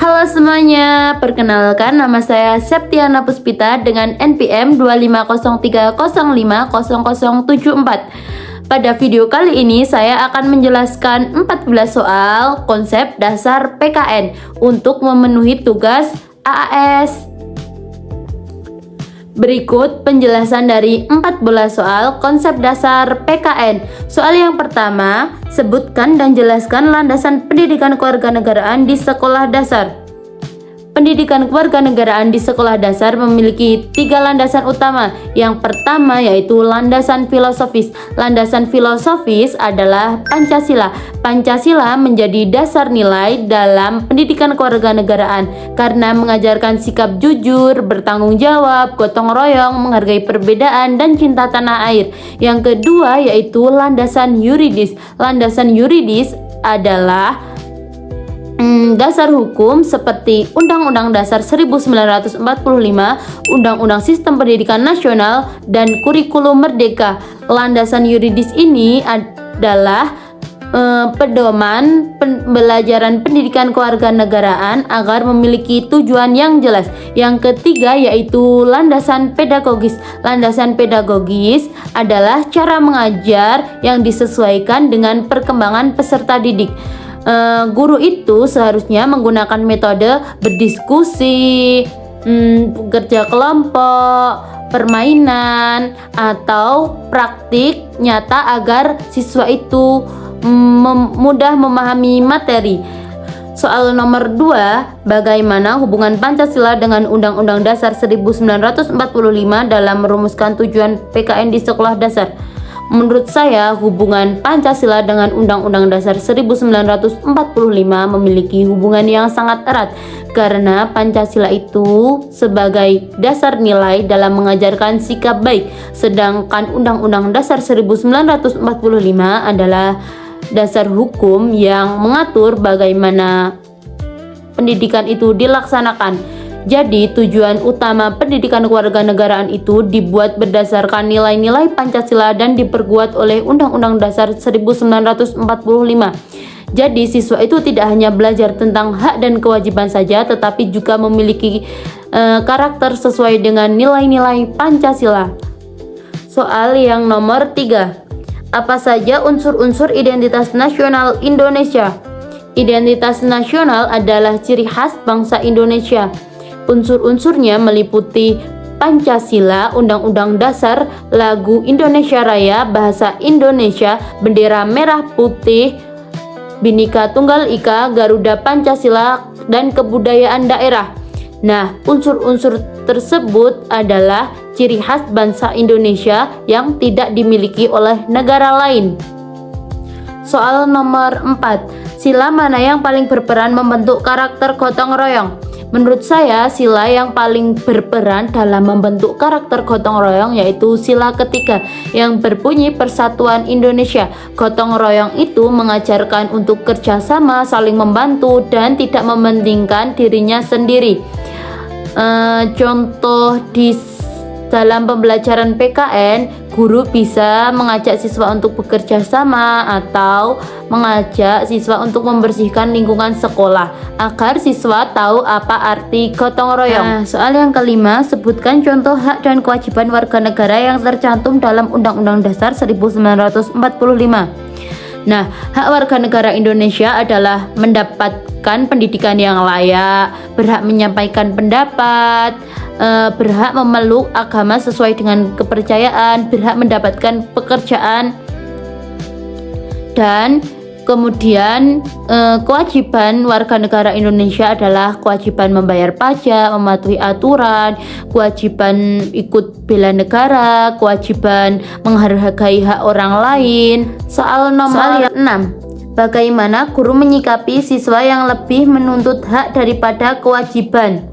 Halo semuanya, perkenalkan nama saya Septiana Puspita dengan NPM 25030500074. Pada video kali ini saya akan menjelaskan 14 soal konsep dasar PKN untuk memenuhi tugas AAS. Berikut penjelasan dari 14 soal konsep dasar PKN. Soal yang pertama, sebutkan dan jelaskan landasan pendidikan kewarganegaraan di sekolah dasar. Pendidikan kewarganegaraan di sekolah dasar memiliki 3 landasan utama. Yang pertama yaitu landasan filosofis. Landasan filosofis adalah Pancasila. Pancasila menjadi dasar nilai dalam pendidikan kewarganegaraan karena mengajarkan sikap jujur, bertanggung jawab, gotong royong, menghargai perbedaan, dan cinta tanah air. Yang kedua yaitu landasan yuridis. Landasan yuridis adalah dasar hukum seperti Undang-Undang Dasar 1945, Undang-Undang Sistem Pendidikan Nasional, dan Kurikulum Merdeka. Landasan yuridis ini adalah pedoman pembelajaran pendidikan kewarganegaraan agar memiliki tujuan yang jelas. Yang ketiga yaitu landasan pedagogis. Landasan pedagogis adalah cara mengajar yang disesuaikan dengan perkembangan peserta didik. Guru itu seharusnya menggunakan metode berdiskusi, kerja kelompok, permainan, atau praktik nyata agar siswa itu mudah memahami materi. Soal nomor 2, bagaimana hubungan Pancasila dengan Undang-Undang Dasar 1945 dalam merumuskan tujuan PKN di sekolah dasar? Menurut saya, hubungan Pancasila dengan Undang-Undang Dasar 1945 memiliki hubungan yang sangat erat karena Pancasila itu sebagai dasar nilai dalam mengajarkan sikap baik, sedangkan Undang-Undang Dasar 1945 adalah dasar hukum yang mengatur bagaimana pendidikan itu dilaksanakan. Jadi, tujuan utama pendidikan kewarganegaraan itu dibuat berdasarkan nilai-nilai Pancasila dan diperkuat oleh Undang-Undang Dasar 1945. Jadi, siswa itu tidak hanya belajar tentang hak dan kewajiban saja, tetapi juga memiliki karakter sesuai dengan nilai-nilai Pancasila. Soal yang nomor 3. Apa saja unsur-unsur identitas nasional Indonesia? Identitas nasional adalah ciri khas bangsa Indonesia. Unsur-unsurnya meliputi Pancasila, Undang-Undang Dasar, lagu Indonesia Raya, bahasa Indonesia, bendera merah putih, Bhinneka Tunggal Ika, Garuda Pancasila, dan kebudayaan daerah. Nah, unsur-unsur tersebut adalah ciri khas bangsa Indonesia yang tidak dimiliki oleh negara lain. Soal nomor 4. Sila mana yang paling berperan membentuk karakter gotong royong? Menurut saya, sila yang paling berperan dalam membentuk karakter gotong royong yaitu sila ketiga yang berbunyi Persatuan Indonesia. Gotong royong itu mengajarkan untuk kerjasama, saling membantu, dan tidak mementingkan dirinya sendiri. Contoh di dalam pembelajaran PKN, guru bisa mengajak siswa untuk bekerja sama atau mengajak siswa untuk membersihkan lingkungan sekolah agar siswa tahu apa arti gotong royong. Nah, soal yang kelima, sebutkan contoh hak dan kewajiban warga negara yang tercantum dalam Undang-Undang Dasar 1945. Nah, hak warga negara Indonesia adalah mendapatkan pendidikan yang layak, berhak menyampaikan pendapat, berhak memeluk agama sesuai dengan kepercayaan, berhak mendapatkan pekerjaan, dan kemudian kewajiban warga negara Indonesia adalah kewajiban membayar pajak, mematuhi aturan, kewajiban ikut bela negara, kewajiban menghargai hak orang lain. Soal nomor 6. Bagaimana guru menyikapi siswa yang lebih menuntut hak daripada kewajiban?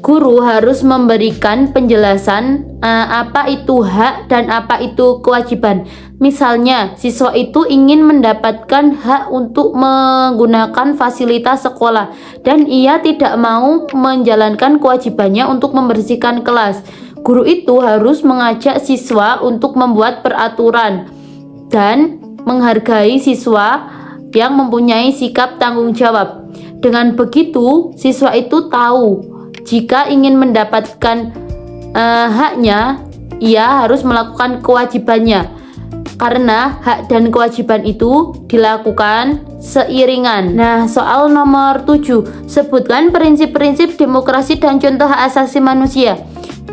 Guru harus memberikan penjelasan apa itu hak dan apa itu kewajiban. Misalnya, siswa itu ingin mendapatkan hak untuk menggunakan fasilitas sekolah dan ia tidak mau menjalankan kewajibannya untuk membersihkan kelas. Guru itu harus mengajak siswa untuk membuat peraturan dan menghargai siswa yang mempunyai sikap tanggung jawab. Dengan begitu, siswa itu tahu jika ingin mendapatkan haknya, ia harus melakukan kewajibannya. Karena hak dan kewajiban itu dilakukan seiringan. Nah, soal nomor 7, sebutkan prinsip-prinsip demokrasi dan contoh hak asasi manusia.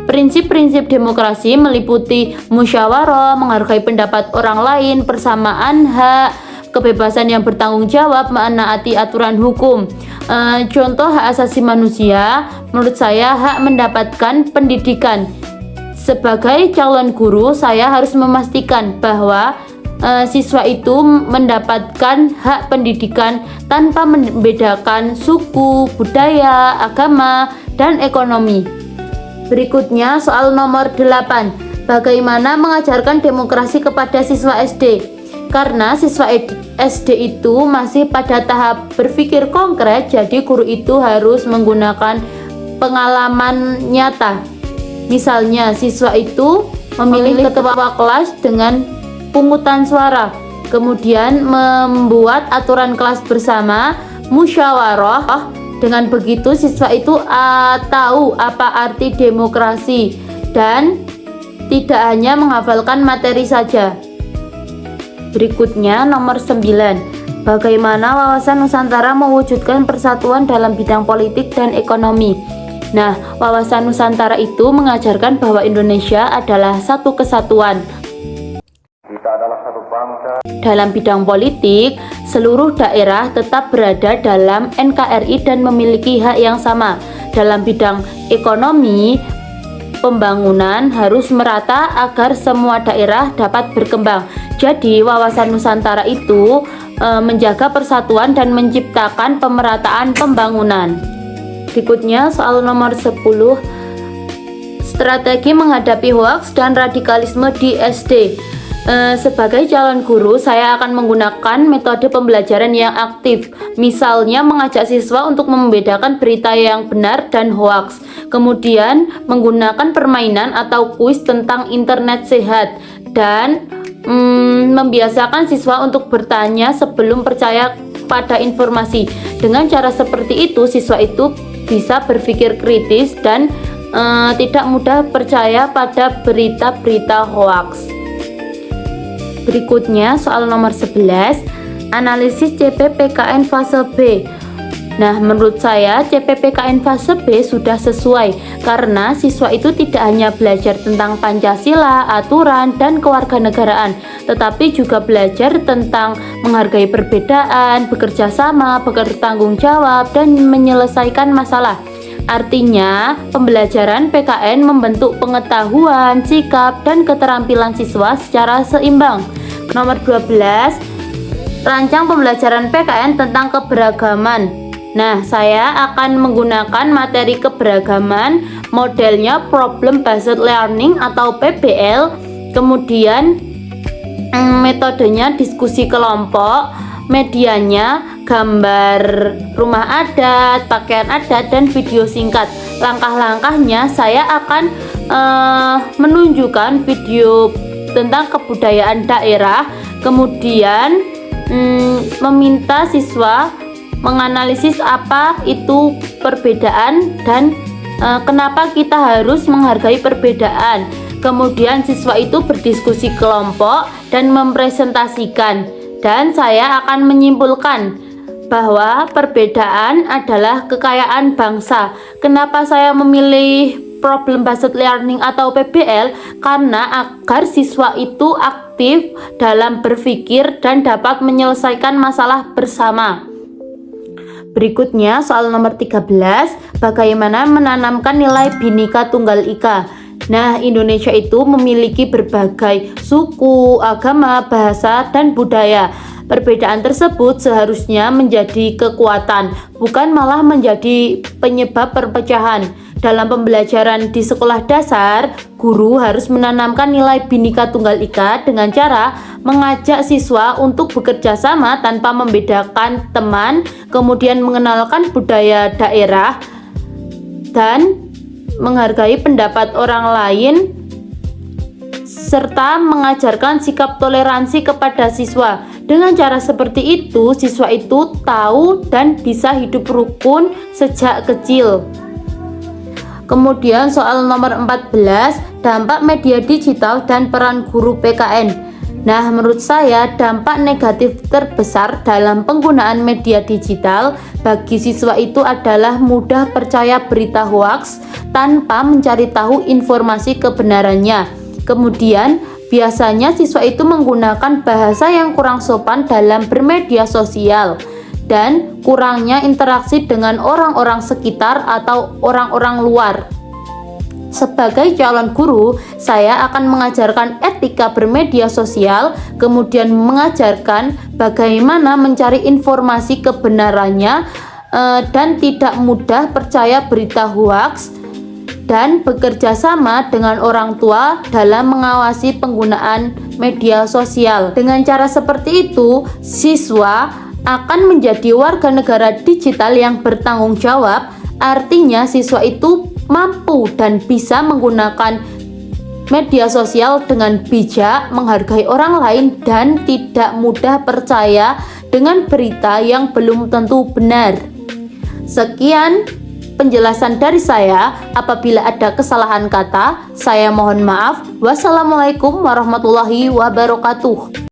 Prinsip-prinsip demokrasi meliputi musyawarah, menghargai pendapat orang lain, persamaan hak, kebebasan yang bertanggung jawab, menaati aturan hukum. Contoh hak asasi manusia, menurut saya hak mendapatkan pendidikan. Sebagai calon guru, saya harus memastikan bahwa siswa itu mendapatkan hak pendidikan tanpa membedakan suku, budaya, agama, dan ekonomi. Berikutnya soal nomor 8. Bagaimana mengajarkan demokrasi kepada siswa SD? Karena siswa SD itu masih pada tahap berpikir konkret, jadi guru itu harus menggunakan pengalaman nyata. Misalnya, siswa itu memilih ketua kelas dengan pungutan suara, kemudian membuat aturan kelas bersama, musyawarah. Dengan begitu, siswa itu tahu apa arti demokrasi dan tidak hanya menghafalkan materi saja. Berikutnya, nomor 9. Bagaimana wawasan Nusantara mewujudkan persatuan dalam bidang politik dan ekonomi? Nah, wawasan Nusantara itu mengajarkan bahwa Indonesia adalah satu kesatuan. Kita adalah satu bangsa. Dalam bidang politik, seluruh daerah tetap berada dalam NKRI dan memiliki hak yang sama. Dalam bidang ekonomi, pembangunan harus merata agar semua daerah dapat berkembang. Jadi, wawasan Nusantara itu menjaga persatuan dan menciptakan pemerataan pembangunan. Berikutnya soal nomor 10. Strategi menghadapi hoaks dan radikalisme di SD. Sebagai calon guru, saya akan menggunakan metode pembelajaran yang aktif. Misalnya mengajak siswa untuk membedakan berita yang benar dan hoaks. Kemudian menggunakan permainan atau kuis tentang internet sehat. Dan membiasakan siswa untuk bertanya sebelum percaya pada informasi. Dengan cara seperti itu, siswa itu bisa berpikir kritis dan tidak mudah percaya pada berita-berita hoaks. Berikutnya soal nomor 11, analisis CPPKN fase B. Nah, menurut saya CPPKN fase B sudah sesuai karena siswa itu tidak hanya belajar tentang Pancasila, aturan, dan kewarganegaraan, tetapi juga belajar tentang menghargai perbedaan, bekerja sama, bertanggung jawab, dan menyelesaikan masalah. Artinya, pembelajaran PKN membentuk pengetahuan, sikap, dan keterampilan siswa secara seimbang. Nomor 12, rancang pembelajaran PKN tentang keberagaman. Nah, saya akan menggunakan materi keberagaman, modelnya Problem Based Learning atau PBL, kemudian metodenya diskusi kelompok, medianya gambar rumah adat, pakaian adat, dan video singkat. Langkah-langkahnya saya akan menunjukkan video tentang kebudayaan daerah, kemudian meminta siswa menganalisis apa itu perbedaan dan kenapa kita harus menghargai perbedaan. Kemudian siswa itu berdiskusi kelompok dan mempresentasikan, dan saya akan menyimpulkan bahwa perbedaan adalah kekayaan bangsa. Kenapa saya memilih Problem Based Learning atau PBL? Karena agar siswa itu aktif dalam berpikir dan dapat menyelesaikan masalah bersama. Berikutnya soal nomor 13, bagaimana menanamkan nilai Bhinneka Tunggal Ika. Nah, Indonesia itu memiliki berbagai suku, agama, bahasa, dan budaya. Perbedaan tersebut seharusnya menjadi kekuatan, bukan malah menjadi penyebab perpecahan. Dalam pembelajaran di sekolah dasar, guru harus menanamkan nilai Bhinneka Tunggal Ika dengan cara mengajak siswa untuk bekerja sama tanpa membedakan teman, kemudian mengenalkan budaya daerah, dan menghargai pendapat orang lain serta mengajarkan sikap toleransi kepada siswa. Dengan cara seperti itu, siswa itu tahu dan bisa hidup rukun sejak kecil. Kemudian soal nomor 14, dampak media digital dan peran guru PKN. Nah, menurut saya dampak negatif terbesar dalam penggunaan media digital bagi siswa itu adalah mudah percaya berita hoaks tanpa mencari tahu informasi kebenarannya. Kemudian, biasanya siswa itu menggunakan bahasa yang kurang sopan dalam bermedia sosial dan kurangnya interaksi dengan orang-orang sekitar atau orang-orang luar. Sebagai calon guru, saya akan mengajarkan etika bermedia sosial, kemudian mengajarkan bagaimana mencari informasi kebenarannya dan tidak mudah percaya berita hoaks, dan bekerja sama dengan orang tua dalam mengawasi penggunaan media sosial. Dengan cara seperti itu, siswa akan menjadi warga negara digital yang bertanggung jawab. Artinya siswa itu mampu dan bisa menggunakan media sosial dengan bijak, menghargai orang lain, dan tidak mudah percaya dengan berita yang belum tentu benar. Sekian penjelasan dari saya. Apabila ada kesalahan kata, saya mohon maaf. Wassalamualaikum warahmatullahi wabarakatuh.